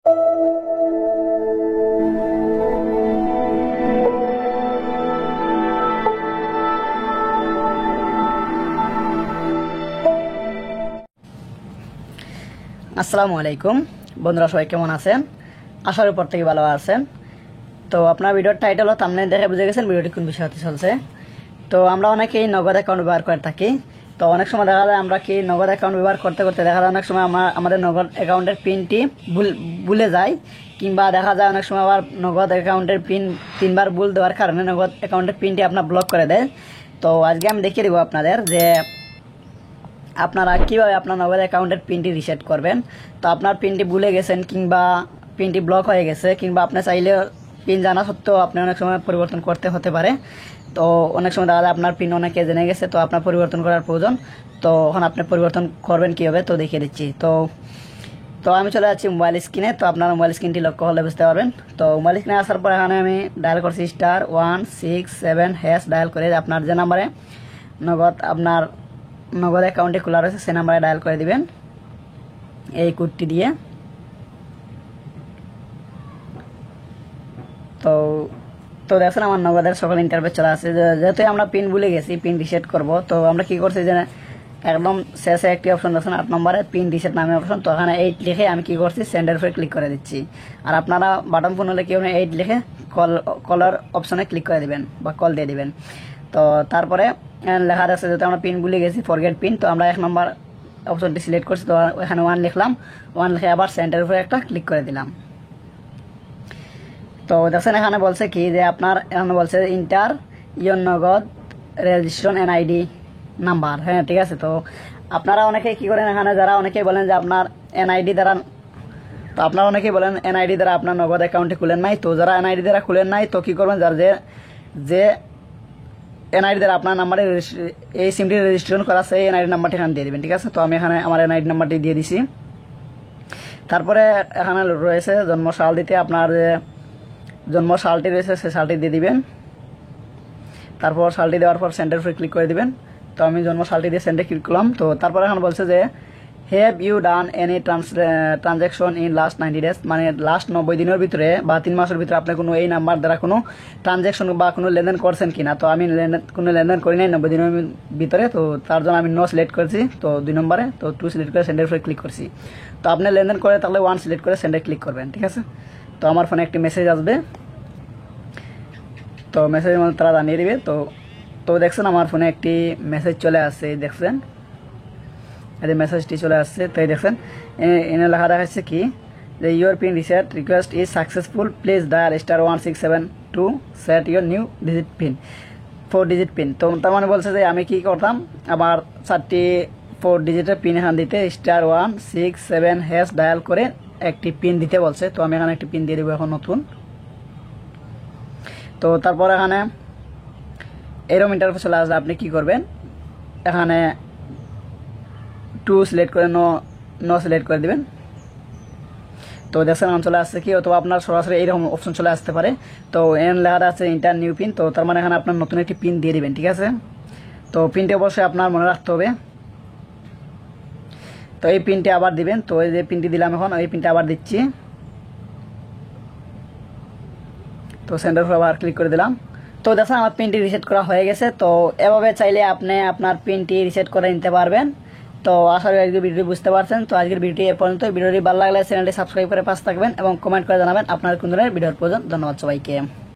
আসসালামু আলাইকুম বন্ধুরা, সবাই কেমন আছেন? আশা করি প্রত্যেকে ভালো আছেন। তো আপনার ভিডিওর টাইটেল ও থাম্বনেল দেখে বুঝে গেছেন ভিডিওটি কোন বিষয়ে চলছে। তো আমরা অনেকেই নগদ অ্যাকাউন্ট ব্যবহার করে থাকি। তো অনেক সময় দেখা যায় আমরা কি নগদ অ্যাকাউন্ট ব্যবহার করতে করতে দেখা যায় অনেক সময় আমাদের নগদ অ্যাকাউন্টের পিনটি ভুলে যায়, কিংবা দেখা যায় অনেক সময় আবার নগদ অ্যাকাউন্টের পিন 3বার ভুল দেওয়ার কারণে নগদ অ্যাকাউন্টের পিনটি আপনার ব্লক করে দেয়। তো আজকে আমি দেখিয়ে দেবো আপনাদের যে আপনারা কীভাবে আপনার নগদ অ্যাকাউন্টের পিনটি রিসেট করবেন। তো আপনার পিনটি ভুলে গেছেন কিংবা পিনটি ব্লক হয়ে গেছে, কিংবা আপনি চাইলে পিন জানা সত্ত্বেও আপনি অনেক সময় পরিবর্তন করতে হতে পারে। তো অনেক সময় দেখা যায় আপনার পিন অনেকে জেনে গেছে, তো আপনার পরিবর্তন করার প্রয়োজন। তো এখন আপনি পরিবর্তন করবেন কীভাবে তো দেখিয়ে দিচ্ছি। তো আমি চলে যাচ্ছি মোবাইল স্ক্রিনে। তো আপনার মোবাইল স্ক্রিনটি লক্ষ্য হলে বুঝতে পারবেন। তো মোবাইল স্ক্রিনে আসার পর এখানে আমি ডায়াল করছি *167# ডায়াল করে আপনার যে নাম্বারে আপনার নগদ অ্যাকাউন্টে খোলা রয়েছে সে নাম্বারে ডায়াল করে দিবেন এই কোডটি দিয়ে। তো তো দেখছেন আমার নগদের সকল ইন্টারফেস চলে আসছে। যেহেতু আমরা পিন ভুলে গেছি, পিন রিসেট করব, তো আমরা কি করছি যে একদম শেষে একটি অপশন দেখছেন 8 নম্বরে পিন রিসেট নামে অপশন। তো এখানে 8 লিখে আমি কি করছি সেন্ডের উপরে ক্লিক করে দিচ্ছি। আর আপনারা বাটন ফোন হলে কি হবে 8 লিখে কলার অপশনে ক্লিক করে দিবেন বা কল দিয়ে দিবেন। তো তারপরে লেখা আছে যেহেতু আমরা পিন ভুলে গেছি ফরগেট পিন, তো আমরা 1 নম্বর অপশনটি সিলেক্ট করছি। তো এখানে 1 লিখলাম, 1 লিখে আবার সেন্টারের উপরে একটা ক্লিক করে দিলাম। তো দেখছেন এখানে বলছে কি যে আপনার এখানে বলছে ইন্টার ইওর নগদ রেজিস্ট্রেশন এনআইডি নাম্বার। হ্যাঁ, ঠিক আছে। তো আপনারা অনেকেই কি করেন, এখানে যারা অনেকেই বলেন যে আপনার এনআইডি দ্বারা, তো আপনারা অনেকেই বলেন এনআইডি দ্বারা আপনার নগদ অ্যাকাউন্টে খুলেন নাই। তো যারা এনআইডি দ্বারা খুলেন নাই, তো কি করবেন, যার যে এনআইডি দ্বারা আপনার নাম্বারে এই সিমটি রেজিস্ট্রেশন করা আছে এই এনআইডি নাম্বারটি এখানে দিয়ে দেবেন। ঠিক আছে। তো আমি এখানে আমার এনআইডি নাম্বারটি দিয়ে দিছি। তারপরে এখানে রয়েছে জন্মসাল দিতে, আপনার যে জন্ম সালটি রয়েছে সে সালটি দিয়ে দিবেন। তারপর সালটি দেওয়ার পর সেন্টার উপরে ক্লিক করে দিবেন। তো আমি জন্ম সালটি দিয়ে সেন্টারে ক্লিক করলাম। তো তারপর এখন বলছে যে have you done any transaction in last 90 days, মানে লাস্ট 90 দিনের ভিতরে বা 3 মাসের ভিতরে আপনি কোনো এই নাম্বার দ্বারা কোনো ট্রানজ্যাকশন বা কোনো লেনদেন করছেন কিনা। তো আমি কোনো লেনদেন করি নাই 90 দিনের ভিতরে, তো তার জন্য আমি নো সিলেক্ট করেছি। তো 2 নম্বরে তো 2 সিলেক্ট করে সেন্টার উপরে ক্লিক করছি। তো আপনি লেনদেন করে তাহলে 1 সিলেক্ট করে সেন্টারে ক্লিক করবেন। ঠিক আছে। তো আমার ফোনে একটি মেসেজ আসবে, তো মেসেজের মধ্যে তারা জানিয়ে দিবে। তো দেখছেন আমার ফোনে একটি মেসেজ চলে আসছে, দেখছেন এই মেসেজটি চলে আসছে। তো এই দেখছেন এনে লেখা দেখাচ্ছে কি যে your pin reset request is successful, please dial *167 to set your new digit pin 4 digit pin. তো তার মানে বলছে যে আমি কি করতাম, আমার 4টি 4 ডিজিটের পিন এখান দিতে *167# ডায়াল করে একটি পিন দিতে বলছে। তো আমি এখানে একটি পিন দিয়ে দেবো এখন নতুন। তো তারপর এখানে এরকম ইন্টারফেস চলে আসলে আপনি কি করবেন, এখানে 2 সিলেক্ট করে নো সিলেক্ট করে দিবেন। তো দেখছেন চলে আসছে কি, অথবা আপনার সরাসরি এইরকম অপশন চলে আসতে পারে। তো এন লেখা আছে ইন্টার নিউ পিন, তো তার মানে এখানে আপনার নতুন একটি পিন দিয়ে দিবেন। ঠিক আছে। তো পিনটি অবশ্যই আপনার মনে রাখতে হবে। তো এই পিনটি আবার দিবেন। তো এই যে পিনটি দিলাম এখন এই পিনটি আবার দিচ্ছি। তো সেন্টার উপর আবার ক্লিক করে দিলাম। তো দেখেন আমার পিনটি রিসেট করা হয়ে গেছে। তো এভাবে চাইলে আপনি আপনার পিনটি রিসেট করে নিতে পারবেন। তো আশা করি আজকের ভিডিওটি বুঝতে পারছেন। তো আজকের ভিডিওটি এ পর্যন্ত। ভিডিওটি ভালো লাগলে চ্যানেলটি সাবস্ক্রাইব করে পাশে থাকবেন এবং কমেন্ট করে জানাবেন আপনার কোন ধরনের ভিডিওর প্রয়োজন। ধন্যবাদ সবাইকে।